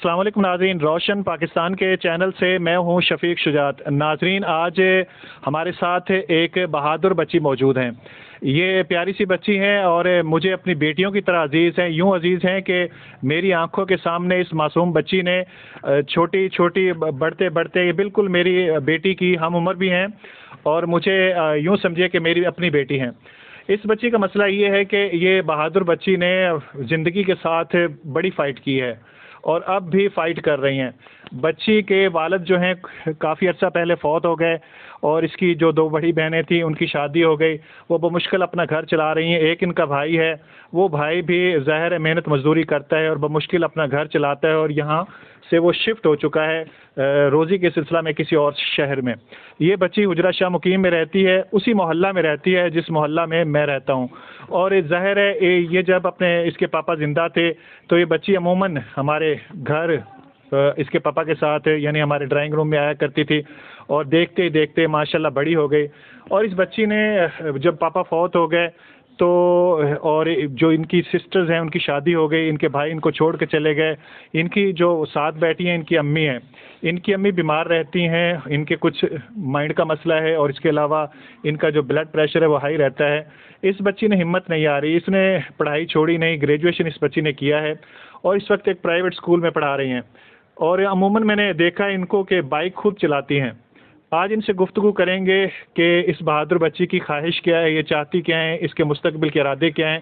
अस्सलाम वालेकुम नाजरीन, रोशन पाकिस्तान के चैनल से मैं हूं शफीक शुजात। नाजरीन, आज हमारे साथ एक बहादुर बच्ची मौजूद हैं। ये प्यारी सी बच्ची हैं और मुझे अपनी बेटियों की तरह अजीज़ हैं। यूं अजीज़ हैं कि मेरी आंखों के सामने इस मासूम बच्ची ने छोटी छोटी बढ़ते बढ़ते ये बिल्कुल मेरी बेटी की हम उम्र भी हैं और मुझे यूं समझिए कि मेरी अपनी बेटी हैं। इस बच्ची का मसला ये है कि ये बहादुर बच्ची ने ज़िंदगी के साथ बड़ी फ़ाइट की है और अब भी फ़ाइट कर रही हैं। बच्ची के वालिद जो हैं काफ़ी अर्सा पहले फ़ौत हो गए और इसकी जो दो बड़ी बहनें थीं उनकी शादी हो गई। वो बमुश्किल अपना घर चला रही हैं। एक इनका भाई है, वो भाई भी ज़ाहिर है मेहनत मजदूरी करता है और बमुश्किल अपना घर चलाता है और यहाँ से वो शिफ्ट हो चुका है रोज़ी के सिलसिला में किसी और शहर में। ये बच्ची हुजरा शाह मुकीम में रहती है, उसी मोहल्ला में रहती है जिस मोहल्ला में मैं रहता हूँ। और ज़ाहिर है ये जब अपने इसके पापा ज़िंदा थे तो ये बच्ची अमूमन हमारे घर इसके पापा के साथ यानी हमारे ड्राइंग रूम में आया करती थी और देखते ही देखते माशाल्लाह बड़ी हो गई। और इस बच्ची ने जब पापा फौत हो गए तो और जो इनकी सिस्टर्स हैं उनकी शादी हो गई, इनके भाई इनको छोड़ के चले गए। इनकी जो साथ बैठी हैं इनकी अम्मी हैं, इनकी अम्मी बीमार रहती हैं, इनके कुछ माइंड का मसला है और इसके अलावा इनका जो ब्लड प्रेशर है वो हाई रहता है। इस बच्ची ने हिम्मत नहीं आ रही, इसने पढ़ाई छोड़ी नहीं, ग्रेजुएशन इस बच्ची ने किया है और इस वक्त एक प्राइवेट स्कूल में पढ़ा रही हैं। और अमूमन मैंने देखा इनको कि बाइक खुद चलाती हैं। आज इनसे गुफ्तगू करेंगे कि इस बहादुर बच्ची की ख्वाहिश क्या है, ये चाहती क्या है, इसके मुस्तकबिल के इरादे क्या हैं,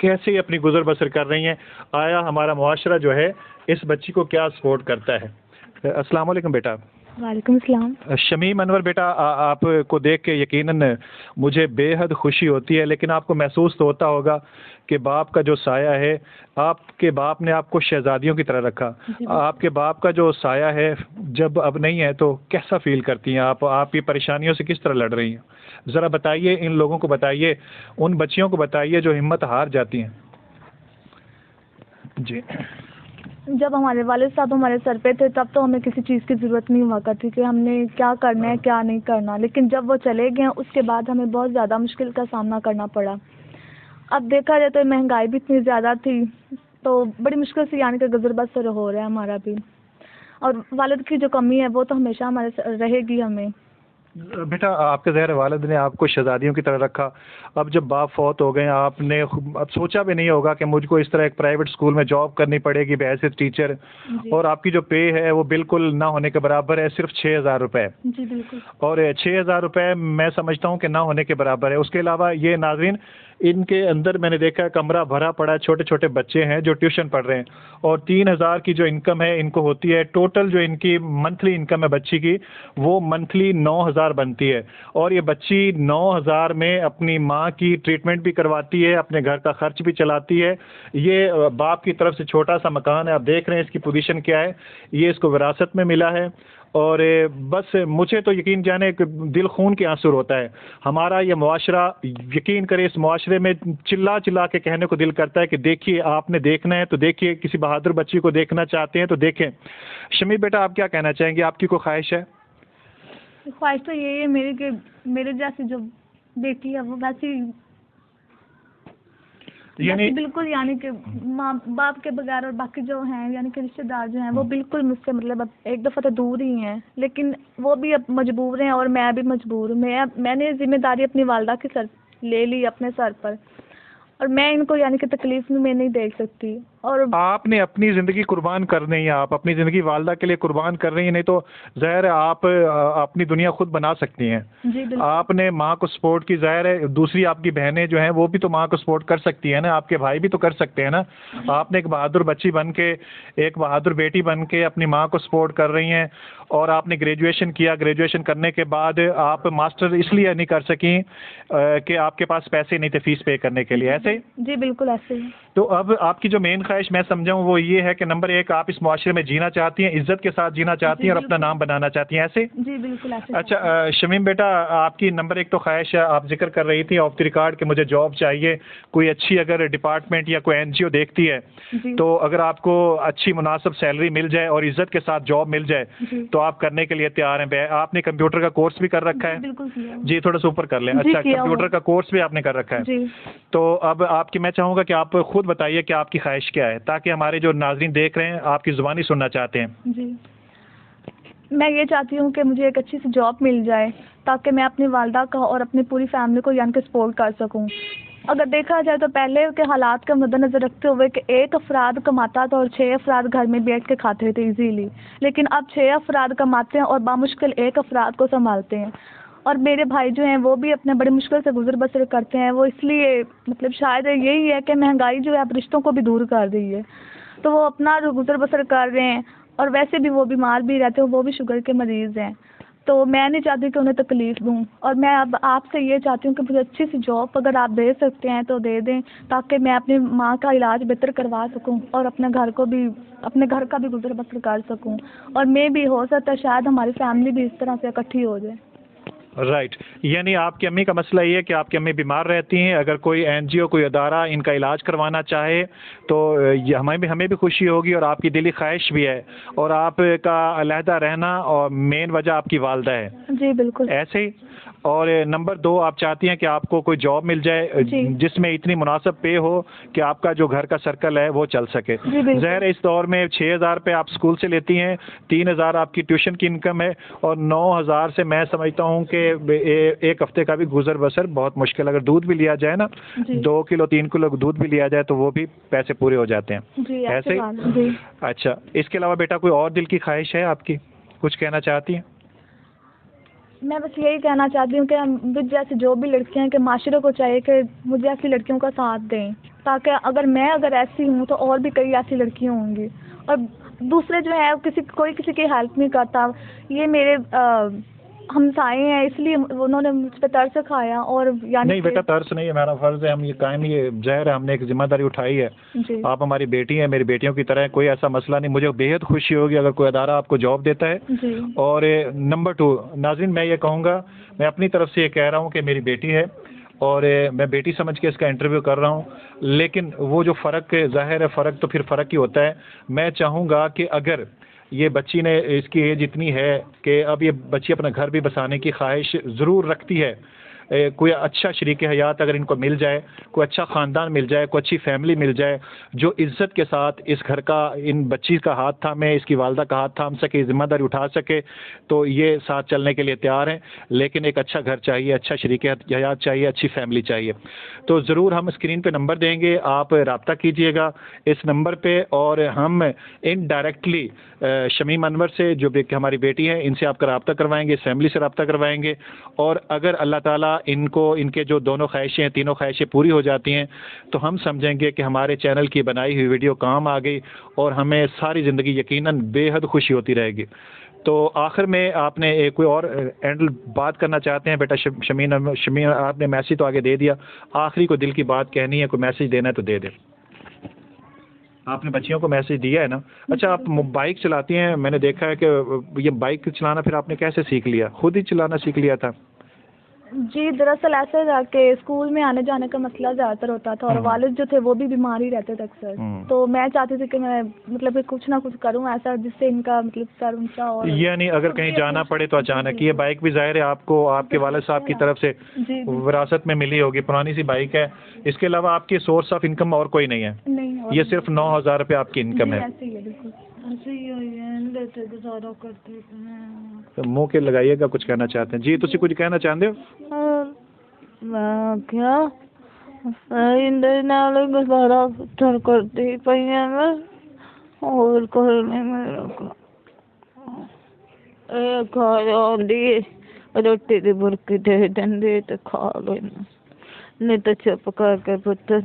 कैसे ये अपनी गुजर बसर कर रही हैं, आया हमारा मुआशरा जो है इस बच्ची को क्या सपोर्ट करता है। अस्सलाम वालेकुम बेटा। वालेकुम सलाम। शमीम अनवर बेटा, आपको देख के यकीनन मुझे बेहद खुशी होती है, लेकिन आपको महसूस तो होता होगा कि बाप का जो साया है, आपके बाप ने आपको शहजादियों की तरह रखा। आपके बाप का जो साया है जब अब नहीं है तो कैसा फील करती हैं आप ये परेशानियों से किस तरह लड़ रही हैं? ज़रा बताइए, इन लोगों को बताइए, उन बच्चियों को बताइए जो हिम्मत हार जाती हैं। जी। जब हमारे वालिद साहब हमारे सर पे थे तब तो हमें किसी चीज़ की ज़रूरत नहीं हुआ करती कि हमने क्या करना है क्या नहीं करना, लेकिन जब वो चले गए उसके बाद हमें बहुत ज़्यादा मुश्किल का सामना करना पड़ा। अब देखा जाए तो महंगाई भी इतनी ज़्यादा थी तो बड़ी मुश्किल से यानी कि गुजर बसर हो रहा है हमारा भी, और वालिद की जो कमी है वो तो हमेशा हमारे रहेगी हमें। बेटा, आपके ज़ाहिर वालिद ने आपको शहजादियों की तरह रखा। अब जब बाप फौत हो गए आपने अब सोचा भी नहीं होगा कि मुझको इस तरह एक प्राइवेट स्कूल में जॉब करनी पड़ेगी बहैसियत टीचर, और आपकी जो पे है वो बिल्कुल ना होने के बराबर है, सिर्फ 6,000 रुपये। जी बिल्कुल। और 6,000 रुपये मैं समझता हूँ कि ना होने के बराबर है। उसके अलावा ये नाज़रीन, इनके अंदर मैंने देखा कमरा भरा पड़ा, छोटे छोटे बच्चे हैं जो ट्यूशन पढ़ रहे हैं और 3,000 की जो इनकम है इनको होती है। टोटल जो इनकी मंथली इनकम है बच्ची की वो मंथली 9,000 बनती है और ये बच्ची 9,000 में अपनी माँ की ट्रीटमेंट भी करवाती है, अपने घर का खर्च भी चलाती है। ये बाप की तरफ से छोटा सा मकान है, आप देख रहे हैं इसकी पोजीशन क्या है, ये इसको विरासत में मिला है। और बस मुझे तो यकीन जाने दिल खून के आंसू होता है। हमारा ये मुआशरा, यकीन करें इस मुआशरे में चिल्ला चिल्ला के कहने को दिल करता है कि देखिए, आपने देखना है तो देखिए, किसी बहादुर बच्ची को देखना चाहते हैं तो देखें। शमी बेटा, आप क्या कहना चाहेंगे, आपकी कोई ख्वाहिश है? ख्वाहिश तो यही है मेरी कि मेरे जैसी जो बेटी है वो वैसी यानी बिल्कुल यानी कि माँ बाप के बगैर, और बाकी जो हैं यानी कि रिश्तेदार जो हैं वो बिल्कुल मुझसे मतलब अब एक दफ़ा तो दूर ही हैं, लेकिन वो भी अब मजबूर हैं और मैं भी मजबूर हूँ। मैंने जिम्मेदारी अपनी वालदा की सर ले ली अपने सर पर, और मैं इनको यानी कि तकलीफ में मैं नहीं देख सकती। और आपने अपनी ज़िंदगी कुर्बान करनी है, आप अपनी ज़िंदगी वालदा के लिए कुर्बान कर रही हैं, नहीं तो ज़ाहिर है आप अपनी दुनिया खुद बना सकती हैं। जी आपने माँ को सपोर्ट की, ज़ाहिर है दूसरी आपकी बहनें जो हैं वो भी तो माँ को सपोर्ट कर सकती है ना, आपके भाई भी तो कर सकते हैं ना। आपने एक बहादुर बच्ची बन के, एक बहादुर बेटी बन के अपनी माँ को सपोर्ट कर रही हैं और आपने ग्रेजुएशन किया। ग्रेजुएशन करने के बाद आप मास्टर इसलिए नहीं कर सकी कि आपके पास पैसे नहीं थे फीस पे करने के लिए, ऐसे? जी बिल्कुल ऐसे ही। तो अब आपकी जो मेन ख्वाहिश मैं समझाऊं वो ये है कि नंबर 1, आप इस मुआशरे में जीना चाहती हैं, इज्जत के साथ जीना चाहती हैं और अपना नाम बनाना चाहती हैं, ऐसे? जी बिल्कुल ऐसे। अच्छा शमीम बेटा, आपकी नंबर 1 तो ख्वाहिश है, आप जिक्र कर रही थी ऑफ द रिकॉर्ड कि मुझे जॉब चाहिए, कोई अच्छी अगर डिपार्टमेंट या कोई NGO देखती है तो अगर आपको अच्छी मुनासिब सैलरी मिल जाए और इज्जत के साथ जॉब मिल जाए तो आप करने के लिए तैयार हैं। आपने कंप्यूटर का कोर्स भी कर रखा है? जी, थोड़ा सा ऊपर कर लें। अच्छा, कंप्यूटर का कोर्स भी आपने कर रखा है। तो अब आपकी मैं चाहूँगा कि आप खुद बताइए कि आपकी ख्वाहिश क्या क्या है, ताकि हमारे जो नाज़रीन देख रहे हैं आपकी ज़ुबानी सुनना चाहते हैं। जी, मैं ये चाहती हूँ कि मुझे एक अच्छी सी जॉब मिल जाए ताकि मैं अपनी वालदा का और अपनी पूरी फैमिली को यानी कि सपोर्ट कर सकूँ। अगर देखा जाए तो पहले के हालात का मद्देनज़र रखते हुए कि एक अफराद कमाता था और 6 अफराद घर में बैठ के खाते थे इजीली, लेकिन अब 6 अफराद कमाते हैं और बामुश्किल एक अफराद को संभालते हैं। और मेरे भाई जो हैं वो भी अपने बड़ी मुश्किल से गुजर बसर करते हैं। वो इसलिए मतलब शायद यही है कि महंगाई जो है अब रिश्तों को भी दूर कर रही है, तो वो अपना जो गुजर बसर कर रहे हैं। और वैसे भी वो बीमार भी रहते हैं, वो भी शुगर के मरीज़ हैं, तो मैं नहीं चाहती कि उन्हें तकलीफ़ दूँ। और मैं अब आपसे ये चाहती हूँ कि मुझे अच्छी सी जॉब अगर आप दे सकते हैं तो दे दें, ताकि मैं अपनी माँ का इलाज बेहतर करवा सकूँ और अपने घर का भी गुजर बसर कर सकूँ। और मैं भी हो सकता है शायद हमारी फैमिली भी इस तरह से इकट्ठी हो जाए। राइट, यानी आपकी अम्मी का मसला ये है कि आपकी अम्मी बीमार रहती हैं। अगर कोई एनजीओ, कोई अदारा इनका इलाज करवाना चाहे तो ये हमें भी खुशी होगी और आपकी दिली ख्वाहिश भी है। और आपका अलहदा रहना और मेन वजह आपकी वालदा है। जी बिल्कुल। ऐसे ही। और नंबर 2, आप चाहती हैं कि आपको कोई जॉब मिल जाए जिसमें इतनी मुनासिब पे हो कि आपका जो घर का सर्कल है वो चल सके। ज़ाहिर इस दौर में 6,000 रुपये आप स्कूल से लेती हैं, 3,000 आपकी ट्यूशन की इनकम है और 9,000 से मैं समझता हूँ कि एक हफ्ते का भी गुजर बसर बहुत मुश्किल। अगर दूध भी लिया जाए ना, 2 किलो 3 किलो दूध भी लिया जाए तो वो भी पैसे पूरे हो जाते हैं। ऐसे। अच्छा, इसके अलावा बेटा कोई और दिल की ख्वाहिश है आपकी, कुछ कहना चाहती हैं? मैं बस यही कहना चाहती हूँ कि मुझ जैसी जो भी लड़कियाँ हैं कि माशरे को चाहिए कि मुझे ऐसी लड़कियों का साथ दें, ताकि अगर ऐसी हूँ तो और भी कई ऐसी लड़कियाँ होंगी। और दूसरे जो है कोई किसी की हेल्प नहीं करता। ये मेरे हमसाए हैं, इसलिए उन्होंने मुझ पर तरस खाया। और यानी नहीं बेटा, तरस नहीं है, हमारा फर्ज है, हम ये कायम ये ज़ाहिर है हमने एक जिम्मेदारी उठाई है। आप हमारी बेटी हैं, मेरी बेटियों की तरह, कोई ऐसा मसला नहीं। मुझे बेहद खुशी होगी अगर कोई अदारा आपको जॉब देता है। और नंबर 2 नाज़रीन, मैं ये कहूँगा, मैं अपनी तरफ से ये कह रहा हूँ कि मेरी बेटी है और मैं बेटी समझ के इसका इंटरव्यू कर रहा हूँ, लेकिन वो जो फ़र्क, ज़ाहिर है फ़र्क तो फिर फ़र्क ही होता है। मैं चाहूँगा कि अगर ये बच्ची ने, इसकी एज इतनी है कि अब ये बच्ची अपना घर भी बसाने की ख्वाहिश ज़रूर रखती है, कोई अच्छा शरीक हयात अगर इनको मिल जाए, कोई अच्छा ख़ानदान मिल जाए, कोई अच्छी फैमिली मिल जाए जो इज़्ज़त के साथ इस घर का, इन बच्ची का हाथ थामे, इसकी वालदा का हाथ थाम सके, ज़िम्मेदारी उठा सके, तो ये साथ चलने के लिए तैयार हैं। लेकिन एक अच्छा घर चाहिए, अच्छा शरीक हयात चाहिए, अच्छी फैमिली चाहिए। तो ज़रूर हम स्क्रीन पे नंबर देंगे, आप रब्ता कीजिएगा इस नंबर पे और हम इनडायरेक्टली शमीम अनवर से, जो हमारी बेटी हैं, इनसे आपका रब्ता करवाएंगे, इस फैमिली से रब्ता करवाएंगे। और अगर अल्लाह ताला इनको, इनके जो दोनों ख्वाहिशें हैं, तीनों ख्वाहिशें पूरी हो जाती हैं तो हम समझेंगे कि हमारे चैनल की बनाई हुई वीडियो काम आ गई और हमें सारी ज़िंदगी यकीनन बेहद खुशी होती रहेगी। तो आखिर में आपने कोई और एंड बात करना चाहते हैं बेटा? शमीन, आपने मैसेज तो आगे दे दिया, आखिरी कोई दिल की बात कहनी है, कोई मैसेज देना है तो दे दें। आपने बच्चियों को मैसेज दिया है ना? अच्छा, आप बाइक चलाती हैं, मैंने देखा है कि ये बाइक चलाना फिर आपने कैसे सीख लिया? खुद ही चलाना सीख लिया था? जी, दरअसल ऐसा था कि स्कूल में आने जाने का मसला ज़्यादातर होता था और वालिद जो थे वो भी बीमार ही रहते थे अक्सर। तो मैं चाहती थी कि मैं मतलब कुछ ना कुछ करूं ऐसा जिससे इनका मतलब सर ऊंचा। और यानी अगर कहीं जाना पड़े तो अचानक, ये बाइक भी ज़ाहिर है आपको आपके वालिद साहब की तरफ से विरासत में मिली होगी, पुरानी सी बाइक है। इसके अलावा आपकी सोर्स ऑफ इनकम और कोई नहीं है? नहीं, ये सिर्फ 9,000 रुपये आपकी इनकम है। तो मुँह के लगाइएगा, कुछ कहना चाहते हैं? जी, तुसी कुछ कहना चाहते हो? मैं क्या इंदर नाले गुजारा पुत्र करती पईया मैं और कोई नहीं मेरे को खा आंदी रोटी दी बुरकी दे देंदे तो खा लेना, नहीं तो चुप करके पुत्र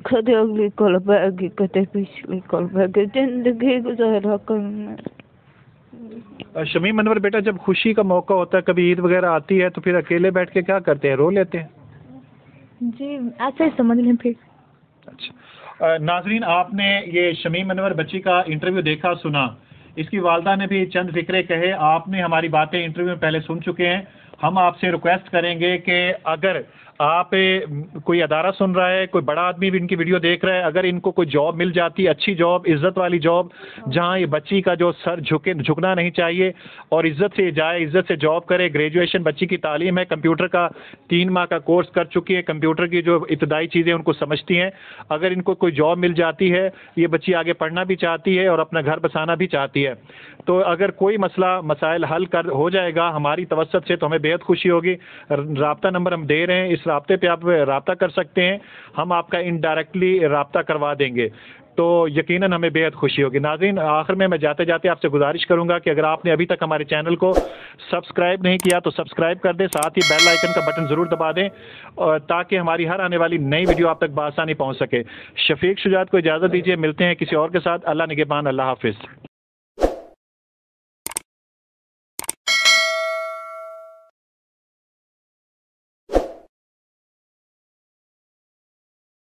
कदे अगली कल बैगी कदे पिछली कल बैगी जिंदगी गुजारा करना। शमीम अनवर बेटा, जब खुशी का मौका होता है, कभी ईद वगैरह आती है तो फिर अकेले बैठ के क्या करते हैं, रो लेते हैं? जी, ऐसे ही समझ लें फिर। अच्छा नाजरीन, आपने ये शमीम अनवर बच्ची का इंटरव्यू देखा, सुना, इसकी वालदा ने भी चंद फिक्रे कहे, आपने हमारी बातें इंटरव्यू में पहले सुन चुके हैं। हम आपसे रिक्वेस्ट करेंगे कि अगर आप कोई अदारा सुन रहा है, कोई बड़ा आदमी भी इनकी वीडियो देख रहा है, अगर इनको कोई जॉब मिल जाती, अच्छी जॉब, इज्जत वाली जॉब, जहां ये बच्ची का जो सर झुकना नहीं चाहिए और इज्जत से जाए, इज्जत से जॉब करे। ग्रेजुएशन बच्ची की तालीम है, कंप्यूटर का 3 माह का कोर्स कर चुकी है, कंप्यूटर की जो इब्तदाई चीज़ें उनको समझती हैं। अगर इनको कोई जॉब मिल जाती है, ये बच्ची आगे पढ़ना भी चाहती है और अपना घर बसाना भी चाहती है। तो अगर कोई मसाइल हल कर हो जाएगा हमारी तवस्सुत से तो हमें बेहद खुशी होगी। राब्ता नंबर हम दे रहे हैं, इस राब्ते पे आप राब्ता कर सकते हैं, हम आपका इनडायरेक्टली राब्ता करवा देंगे, तो यकीनन हमें बेहद खुशी होगी। नाज़रीन, आखिर में मैं जाते जाते आपसे गुजारिश करूंगा कि अगर आपने अभी तक हमारे चैनल को सब्सक्राइब नहीं किया तो सब्सक्राइब कर दें, साथ ही बेल आइकन का बटन ज़रूर दबा दें और ताकि हमारी हर आने वाली नई वीडियो आप तक बआसानी पहुंच सके। शफीक शुजात को इजाज़त दीजिए, मिलते हैं किसी और के साथ। अल्लाह निगहबान, अल्लाह हाफिज़।